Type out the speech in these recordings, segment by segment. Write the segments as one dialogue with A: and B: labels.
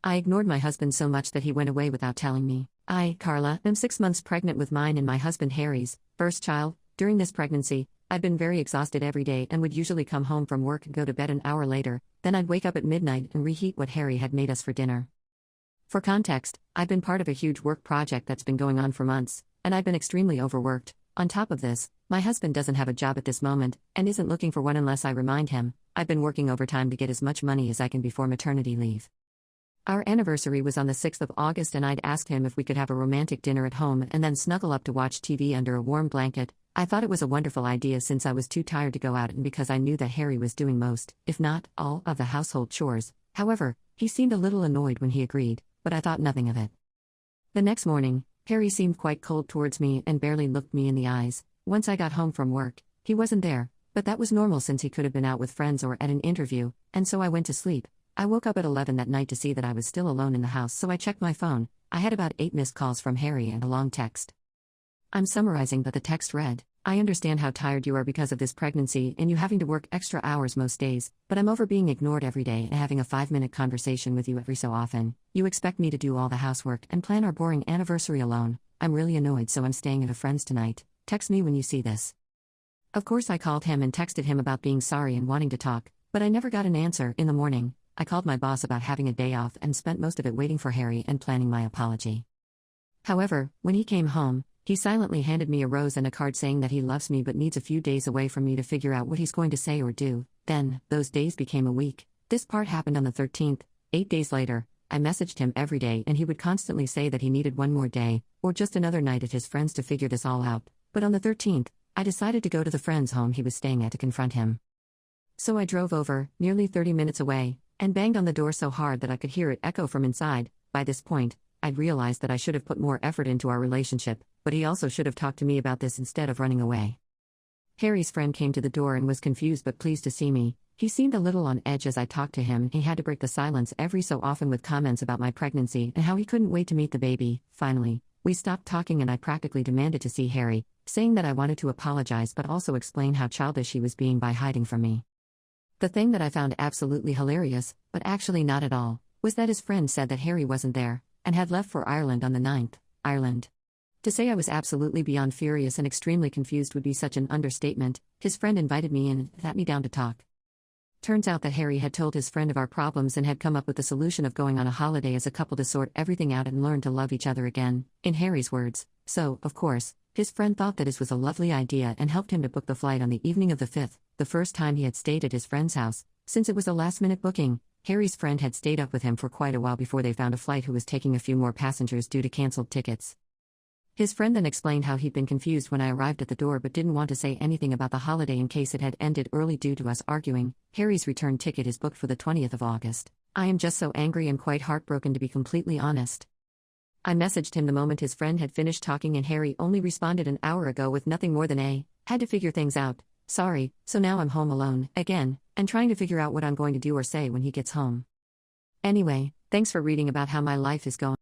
A: I ignored my husband so much that he went away without telling me. I, Carla, am 6 months pregnant with mine and my husband Harry's first child. During this pregnancy, I'd been very exhausted every day and would usually come home from work and go to bed an hour later, then I'd wake up at midnight and reheat what Harry had made us for dinner. For context, I've been part of a huge work project that's been going on for months, and I've been extremely overworked. On top of this, my husband doesn't have a job at this moment, and isn't looking for one unless I remind him. I've been working overtime to get as much money as I can before maternity leave. Our anniversary was on the 6th of August and I'd asked him if we could have a romantic dinner at home and then snuggle up to watch TV under a warm blanket. I thought it was a wonderful idea since I was too tired to go out and because I knew that Harry was doing most, if not all, of the household chores. However, he seemed a little annoyed when he agreed, but I thought nothing of it. The next morning, Harry seemed quite cold towards me and barely looked me in the eyes. Once I got home from work, he wasn't there, but that was normal since he could have been out with friends or at an interview, and so I went to sleep. I woke up at 11 that night to see that I was still alone in the house, so I checked my phone. I had about 8 missed calls from Harry and a long text. I'm summarizing, but the text read, "I understand how tired you are because of this pregnancy and you having to work extra hours most days, but I'm over being ignored every day and having a 5-minute conversation with you every so often. You expect me to do all the housework and plan our boring anniversary alone. I'm really annoyed, so I'm staying at a friend's tonight. Text me when you see this." Of course, I called him and texted him about being sorry and wanting to talk, but I never got an answer. In the morning, I called my boss about having a day off and spent most of it waiting for Harry and planning my apology. However, when he came home, he silently handed me a rose and a card saying that he loves me but needs a few days away from me to figure out what he's going to say or do. Then, those days became a week. This part happened on the 13th. 8 days later, I messaged him every day and he would constantly say that he needed one more day, or just another night at his friend's to figure this all out. But on the 13th, I decided to go to the friend's home he was staying at to confront him. So I drove over, nearly 30 minutes away, and banged on the door so hard that I could hear it echo from inside. By this point, I'd realized that I should have put more effort into our relationship, but he also should have talked to me about this instead of running away. Harry's friend came to the door and was confused but pleased to see me. He seemed a little on edge as I talked to him. He had to break the silence every so often with comments about my pregnancy and how he couldn't wait to meet the baby. Finally, we stopped talking and I practically demanded to see Harry, saying that I wanted to apologize but also explain how childish he was being by hiding from me. The thing that I found absolutely hilarious, but actually not at all, was that his friend said that Harry wasn't there, and had left for Ireland on the 9th. Ireland. To say I was absolutely beyond furious and extremely confused would be such an understatement. His friend invited me in and sat me down to talk. Turns out that Harry had told his friend of our problems and had come up with the solution of going on a holiday as a couple to sort everything out and learn to love each other again, in Harry's words. So, of course, his friend thought that this was a lovely idea and helped him to book the flight on the evening of the 5th, the first time he had stayed at his friend's house. Since it was a last-minute booking, Harry's friend had stayed up with him for quite a while before they found a flight who was taking a few more passengers due to cancelled tickets. His friend then explained how he'd been confused when I arrived at the door but didn't want to say anything about the holiday in case it had ended early due to us arguing. Harry's return ticket is booked for the 20th of August. I am just so angry and quite heartbroken, to be completely honest. I messaged him the moment his friend had finished talking and Harry only responded an hour ago with nothing more than had to figure things out. Sorry, so now I'm home alone, again, and trying to figure out what I'm going to do or say when he gets home. Anyway, thanks for reading about how my life is going.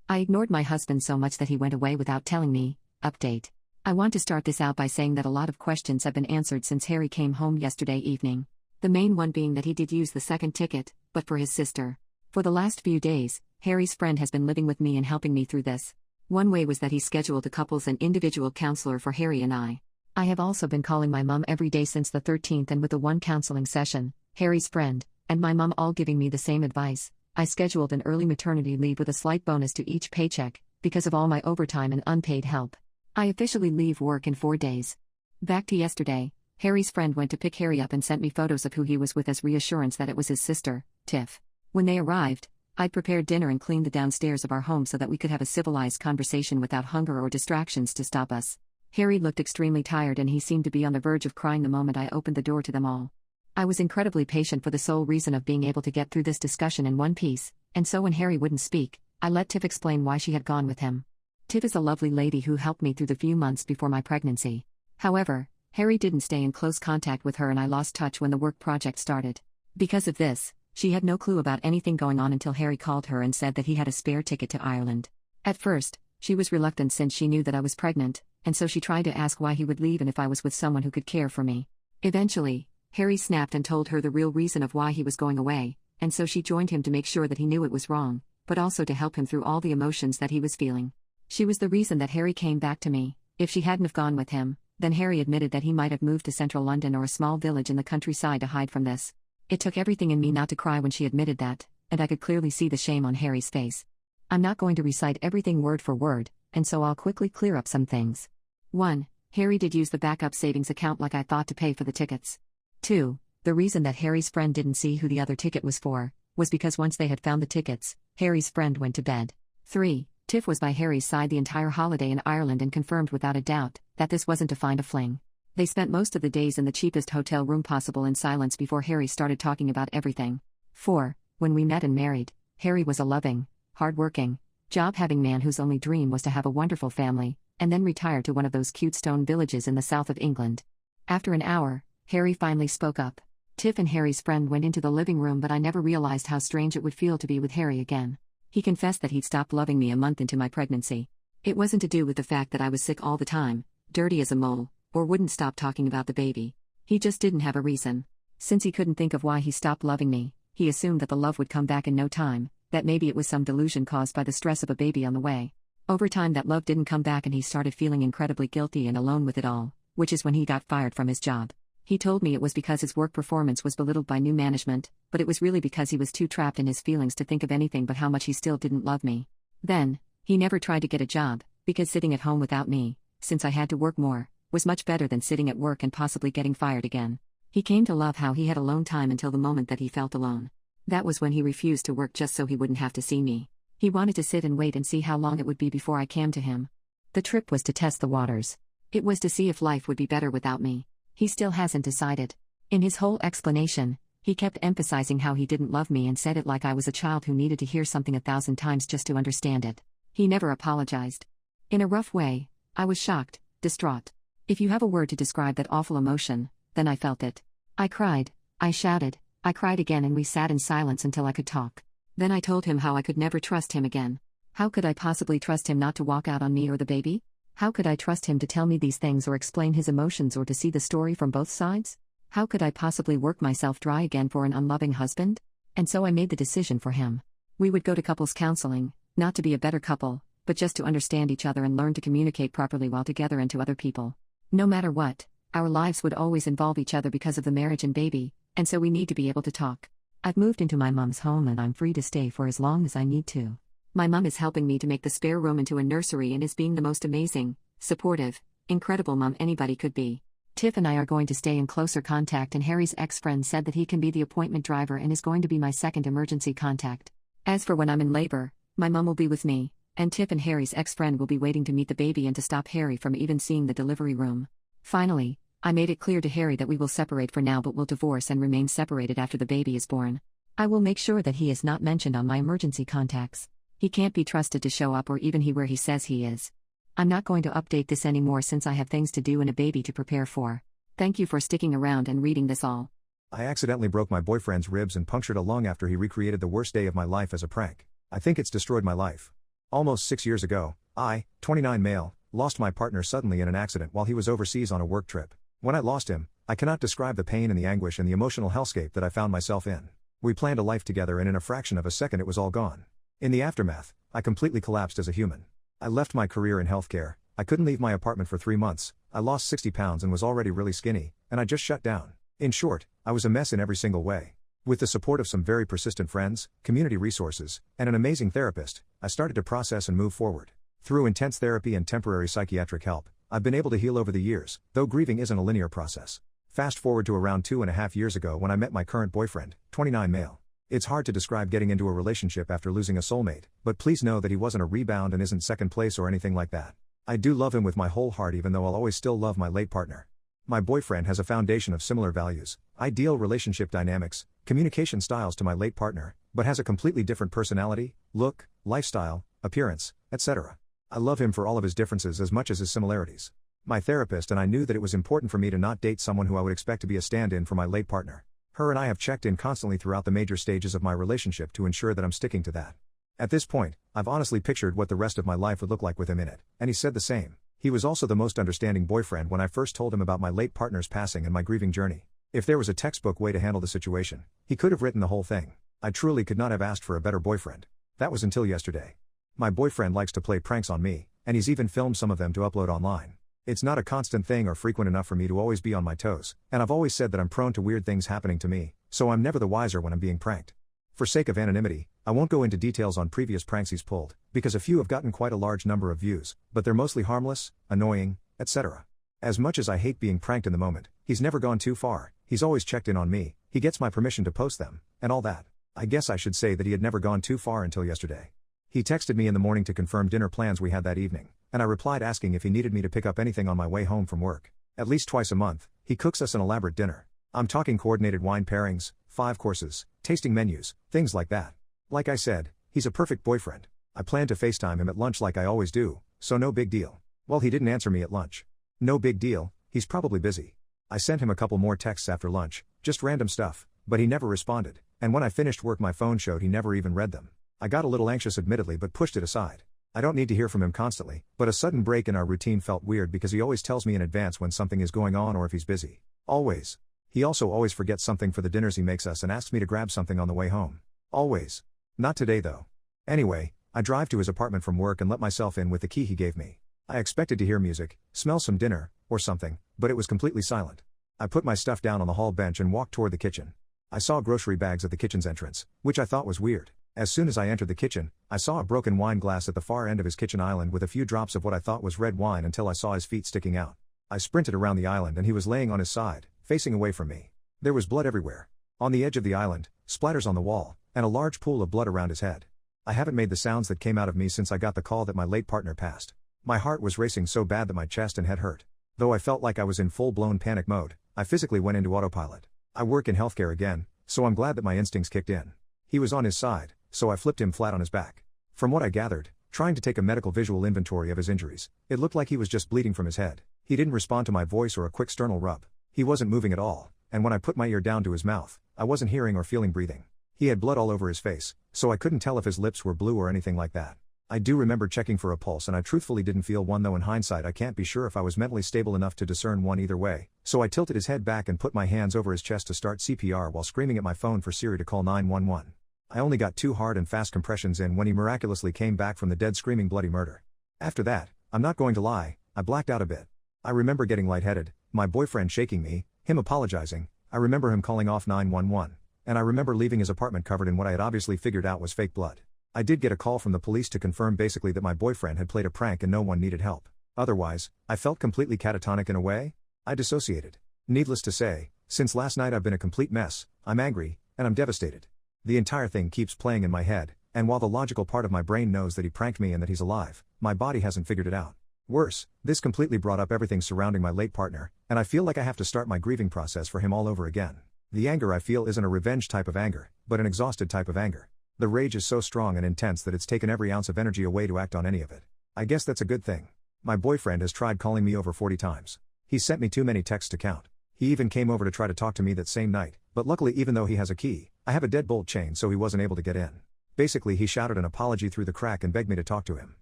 A: I ignored my husband so much that he went away without telling me. Update. I want to start this out by saying that a lot of questions have been answered since Harry came home yesterday evening. The main one being that he did use the second ticket, but for his sister. For the last few days, Harry's friend has been living with me and helping me through this. One way was that he scheduled a couples and individual counselor for Harry and I. I have also been calling my mom every day since the 13th, and with the one counseling session, Harry's friend, and my mom all giving me the same advice. I scheduled an early maternity leave with a slight bonus to each paycheck, because of all my overtime and unpaid help. I officially leave work in 4 days. Back to yesterday, Harry's friend went to pick Harry up and sent me photos of who he was with as reassurance that it was his sister, Tiff. When they arrived, I'd prepared dinner and cleaned the downstairs of our home so that we could have a civilized conversation without hunger or distractions to stop us. Harry looked extremely tired and he seemed to be on the verge of crying the moment I opened the door to them all. I was incredibly patient for the sole reason of being able to get through this discussion in one piece, and so when Harry wouldn't speak, I let Tiff explain why she had gone with him. Tiff is a lovely lady who helped me through the few months before my pregnancy. However, Harry didn't stay in close contact with her and I lost touch when the work project started. Because of this, she had no clue about anything going on until Harry called her and said that he had a spare ticket to Ireland. At first, she was reluctant since she knew that I was pregnant, and so she tried to ask why he would leave and if I was with someone who could care for me. Eventually, Harry snapped and told her the real reason of why he was going away. and so she joined him to make sure that he knew it was wrong, but also to help him through all the emotions that he was feeling. She was the reason that Harry came back to me. If she hadn't have gone with him, then Harry admitted that he might have moved to central London or a small village in the countryside to hide from this. It took everything in me not to cry when she admitted that, and I could clearly see the shame on Harry's face. I'm not going to recite everything word for word, and so I'll quickly clear up some things. 1. Harry did use the backup savings account like I thought to pay for the tickets. 2. The reason that Harry's friend didn't see who the other ticket was for was because once they had found the tickets, Harry's friend went to bed. 3. Tiff was by Harry's side the entire holiday in Ireland and confirmed without a doubt that this wasn't to find a fling. They spent most of the days in the cheapest hotel room possible in silence before Harry started talking about everything. 4. When we met and married, Harry was a loving, hard-working, job-having man whose only dream was to have a wonderful family, and then retire to one of those cute stone villages in the south of England. After an hour, Harry finally spoke up. Tiff and Harry's friend went into the living room, but I never realized how strange it would feel to be with Harry again. He confessed that he'd stopped loving me a month into my pregnancy. It wasn't to do with the fact that I was sick all the time, dirty as a mole, or wouldn't stop talking about the baby. He just didn't have a reason. Since he couldn't think of why he stopped loving me, he assumed that the love would come back in no time, that maybe it was some delusion caused by the stress of a baby on the way. Over time that love didn't come back and he started feeling incredibly guilty and alone with it all, which is when he got fired from his job. He told me it was because his work performance was belittled by new management, but it was really because he was too trapped in his feelings to think of anything but how much he still didn't love me. Then, he never tried to get a job, because sitting at home without me, since I had to work more, was much better than sitting at work and possibly getting fired again. He came to love how he had alone time until the moment that he felt alone. That was when he refused to work just so he wouldn't have to see me. He wanted to sit and wait and see how long it would be before I came to him. The trip was to test the waters. It was to see if life would be better without me. He still hasn't decided. In his whole explanation, he kept emphasizing how he didn't love me and said it like I was a child who needed to hear something 1,000 times just to understand it. He never apologized. In a rough way, I was shocked, distraught. If you have a word to describe that awful emotion, then I felt it. I cried, I shouted, I cried again, and we sat in silence until I could talk. Then I told him how I could never trust him again. How could I possibly trust him not to walk out on me or the baby? How could I trust him to tell me these things or explain his emotions or to see the story from both sides? How could I possibly work myself dry again for an unloving husband? And so I made the decision for him. We would go to couples counseling, not to be a better couple, but just to understand each other and learn to communicate properly while together and to other people. No matter what, our lives would always involve each other because of the marriage and baby, and so we need to be able to talk. I've moved into my mom's home and I'm free to stay for as long as I need to. My mom is helping me to make the spare room into a nursery and is being the most amazing, supportive, incredible mom anybody could be. Tiff and I are going to stay in closer contact, and Harry's ex-friend said that he can be the appointment driver and is going to be my second emergency contact. As for when I'm in labor, my mom will be with me, and Tiff and Harry's ex-friend will be waiting to meet the baby and to stop Harry from even seeing the delivery room. Finally, I made it clear to Harry that we will separate for now but will divorce and remain separated after the baby is born. I will make sure that he is not mentioned on my emergency contacts. He can't be trusted to show up or even he where he says he is. I'm not going to update this anymore since I have things to do and a baby to prepare for. Thank you for sticking around and reading this all.
B: I accidentally broke my boyfriend's ribs and punctured a lung after he recreated the worst day of my life as a prank. I think it's destroyed my life. Almost 6 years ago, I, 29 male, lost my partner suddenly in an accident while he was overseas on a work trip. When I lost him, I cannot describe the pain and the anguish and the emotional hellscape that I found myself in. We planned a life together and in a fraction of a second it was all gone. In the aftermath, I completely collapsed as a human. I left my career in healthcare, I couldn't leave my apartment for 3 months, I lost 60 pounds and was already really skinny, and I just shut down. In short, I was a mess in every single way. With the support of some very persistent friends, community resources, and an amazing therapist, I started to process and move forward. Through intense therapy and temporary psychiatric help, I've been able to heal over the years, though grieving isn't a linear process. Fast forward to around 2.5 years ago when I met my current boyfriend, 29 male. It's hard to describe getting into a relationship after losing a soulmate, but please know that he wasn't a rebound and isn't second place or anything like that. I do love him with my whole heart, even though I'll always still love my late partner. My boyfriend has a foundation of similar values, ideal relationship dynamics, communication styles to my late partner, but has a completely different personality, look, lifestyle, appearance, etc. I love him for all of his differences as much as his similarities. My therapist and I knew that it was important for me to not date someone who I would expect to be a stand-in for my late partner. Her and I have checked in constantly throughout the major stages of my relationship to ensure that I'm sticking to that. At this point, I've honestly pictured what the rest of my life would look like with him in it, and he said the same. He was also the most understanding boyfriend when I first told him about my late partner's passing and my grieving journey. If there was a textbook way to handle the situation, he could have written the whole thing. I truly could not have asked for a better boyfriend. That was until yesterday. My boyfriend likes to play pranks on me, and he's even filmed some of them to upload online. It's not a constant thing or frequent enough for me to always be on my toes, and I've always said that I'm prone to weird things happening to me, so I'm never the wiser when I'm being pranked. For sake of anonymity, I won't go into details on previous pranks he's pulled, because a few have gotten quite a large number of views, but they're mostly harmless, annoying, etc. As much as I hate being pranked in the moment, he's never gone too far, he's always checked in on me, he gets my permission to post them, and all that. I guess I should say that he had never gone too far until yesterday. He texted me in the morning to confirm dinner plans we had that evening, and I replied asking if he needed me to pick up anything on my way home from work. At least twice a month, he cooks us an elaborate dinner. I'm talking coordinated wine pairings, 5 courses, tasting menus, things like that. Like I said, he's a perfect boyfriend. I planned to FaceTime him at lunch like I always do, so no big deal. Well, he didn't answer me at lunch. No big deal, he's probably busy. I sent him a couple more texts after lunch, just random stuff, but he never responded, and when I finished work my phone showed he never even read them. I got a little anxious admittedly but pushed it aside. I don't need to hear from him constantly, but a sudden break in our routine felt weird because he always tells me in advance when something is going on or if he's busy. Always. He also always forgets something for the dinners he makes us and asks me to grab something on the way home. Always. Not today though. Anyway, I drive to his apartment from work and let myself in with the key he gave me. I expected to hear music, smell some dinner, or something, but it was completely silent. I put my stuff down on the hall bench and walked toward the kitchen. I saw grocery bags at the kitchen's entrance, which I thought was weird. As soon as I entered the kitchen, I saw a broken wine glass at the far end of his kitchen island with a few drops of what I thought was red wine until I saw his feet sticking out. I sprinted around the island and he was laying on his side, facing away from me. There was blood everywhere. On the edge of the island, splatters on the wall, and a large pool of blood around his head. I haven't made the sounds that came out of me since I got the call that my late partner passed. My heart was racing so bad that my chest and head hurt. Though I felt like I was in full-blown panic mode, I physically went into autopilot. I work in healthcare again, so I'm glad that my instincts kicked in. He was on his side, so I flipped him flat on his back. From what I gathered, trying to take a medical visual inventory of his injuries, it looked like he was just bleeding from his head. He didn't respond to my voice or a quick sternal rub. He wasn't moving at all, and when I put my ear down to his mouth, I wasn't hearing or feeling breathing. He had blood all over his face, so I couldn't tell if his lips were blue or anything like that. I do remember checking for a pulse and I truthfully didn't feel one, though in hindsight I can't be sure if I was mentally stable enough to discern one either way, so I tilted his head back and put my hands over his chest to start CPR while screaming at my phone for Siri to call 911. I only got 2 hard and fast compressions in when he miraculously came back from the dead screaming bloody murder. After that, I'm not going to lie, I blacked out a bit. I remember getting lightheaded, my boyfriend shaking me, him apologizing, I remember him calling off 911, and I remember leaving his apartment covered in what I had obviously figured out was fake blood. I did get a call from the police to confirm basically that my boyfriend had played a prank and no one needed help. Otherwise, I felt completely catatonic in a way. I dissociated. Needless to say, since last night I've been a complete mess, I'm angry, and I'm devastated. The entire thing keeps playing in my head, and while the logical part of my brain knows that he pranked me and that he's alive, my body hasn't figured it out. Worse, this completely brought up everything surrounding my late partner, and I feel like I have to start my grieving process for him all over again. The anger I feel isn't a revenge type of anger, but an exhausted type of anger. The rage is so strong and intense that it's taken every ounce of energy away to act on any of it. I guess that's a good thing. My boyfriend has tried calling me over 40 times. He's sent me too many texts to count. He even came over to try to talk to me that same night, but luckily even though he has a key, I have a deadbolt chain so he wasn't able to get in. Basically he shouted an apology through the crack and begged me to talk to him.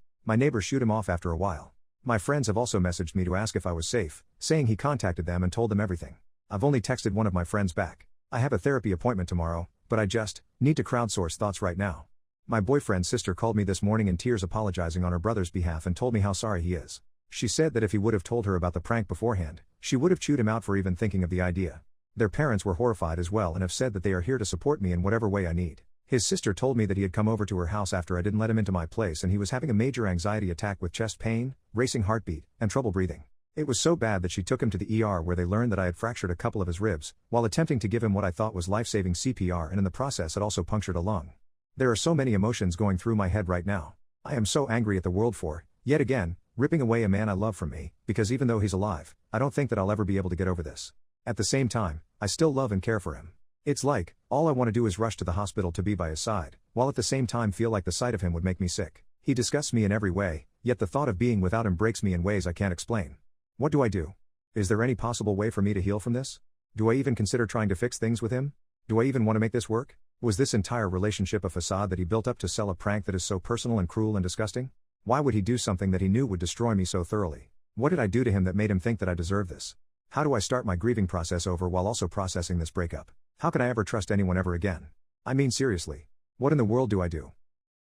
B: My neighbors shoot him off after a while. My friends have also messaged me to ask if I was safe, saying he contacted them and told them everything. I've only texted one of my friends back. I have a therapy appointment tomorrow, but I just need to crowdsource thoughts right now. My boyfriend's sister called me this morning in tears apologizing on her brother's behalf and told me how sorry he is. She said that if he would have told her about the prank beforehand, she would have chewed him out for even thinking of the idea. Their parents were horrified as well and have said that they are here to support me in whatever way I need. His sister told me that he had come over to her house after I didn't let him into my place and he was having a major anxiety attack with chest pain, racing heartbeat, and trouble breathing. It was so bad that she took him to the ER where they learned that I had fractured a couple of his ribs, while attempting to give him what I thought was life-saving CPR, and in the process had also punctured a lung. There are so many emotions going through my head right now. I am so angry at the world for, yet again, ripping away a man I love from me, because even though he's alive, I don't think that I'll ever be able to get over this. At the same time, I still love and care for him. It's like, all I want to do is rush to the hospital to be by his side, while at the same time feel like the sight of him would make me sick. He disgusts me in every way, yet the thought of being without him breaks me in ways I can't explain. What do I do? Is there any possible way for me to heal from this? Do I even consider trying to fix things with him? Do I even want to make this work? Was this entire relationship a facade that he built up to sell a prank that is so personal and cruel and disgusting? Why would he do something that he knew would destroy me so thoroughly? What did I do to him that made him think that I deserve this? How do I start my grieving process over while also processing this breakup? How can I ever trust anyone ever again? I mean seriously. What in the world do I do?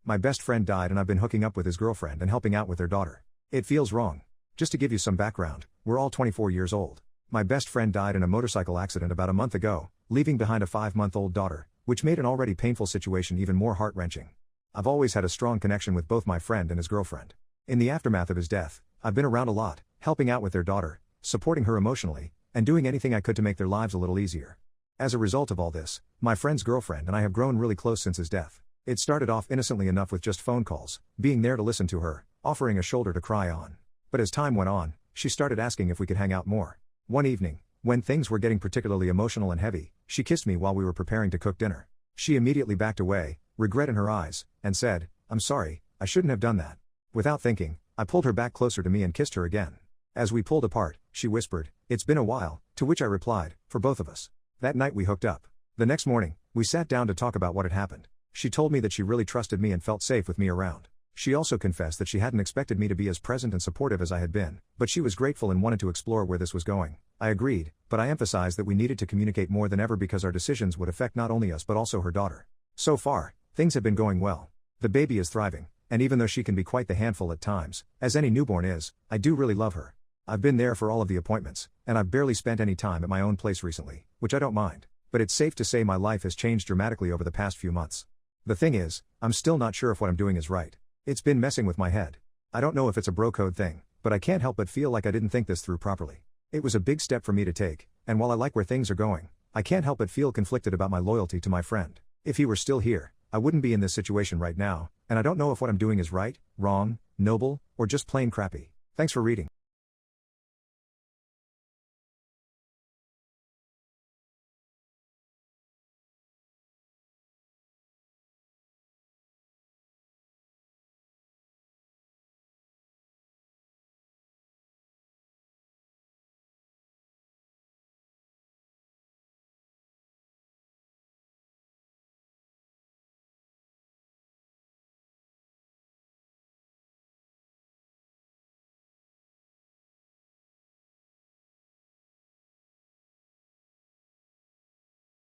B: My best friend died and I've been hooking up with his girlfriend and helping out with their daughter. It feels wrong. Just to give you some background, we're all 24 years old. My best friend died in a motorcycle accident about a month ago, leaving behind a 5-month-old daughter, which made an already painful situation even more heart-wrenching. I've always had a strong connection with both my friend and his girlfriend. In the aftermath of his death, I've been around a lot, helping out with their daughter, supporting her emotionally, and doing anything I could to make their lives a little easier. As a result of all this, my friend's girlfriend and I have grown really close since his death. It started off innocently enough with just phone calls, being there to listen to her, offering a shoulder to cry on. But as time went on, she started asking if we could hang out more. One evening, when things were getting particularly emotional and heavy, she kissed me while we were preparing to cook dinner. She immediately backed away, regret in her eyes, and said, "I'm sorry, I shouldn't have done that." Without thinking, I pulled her back closer to me and kissed her again. As we pulled apart, she whispered, "It's been a while," to which I replied, "For both of us." That night we hooked up. The next morning, we sat down to talk about what had happened. She told me that she really trusted me and felt safe with me around. She also confessed that she hadn't expected me to be as present and supportive as I had been, but she was grateful and wanted to explore where this was going. I agreed, but I emphasized that we needed to communicate more than ever because our decisions would affect not only us but also her daughter. So far, things have been going well. The baby is thriving, and even though she can be quite the handful at times, as any newborn is, I do really love her. I've been there for all of the appointments, and I've barely spent any time at my own place recently, which I don't mind. But it's safe to say my life has changed dramatically over the past few months. The thing is, I'm still not sure if what I'm doing is right. It's been messing with my head. I don't know if it's a bro code thing, but I can't help but feel like I didn't think this through properly. It was a big step for me to take, and while I like where things are going, I can't help but feel conflicted about my loyalty to my friend. If he were still here, I wouldn't be in this situation right now, and I don't know if what I'm doing is right, wrong, noble, or just plain crappy. Thanks for reading.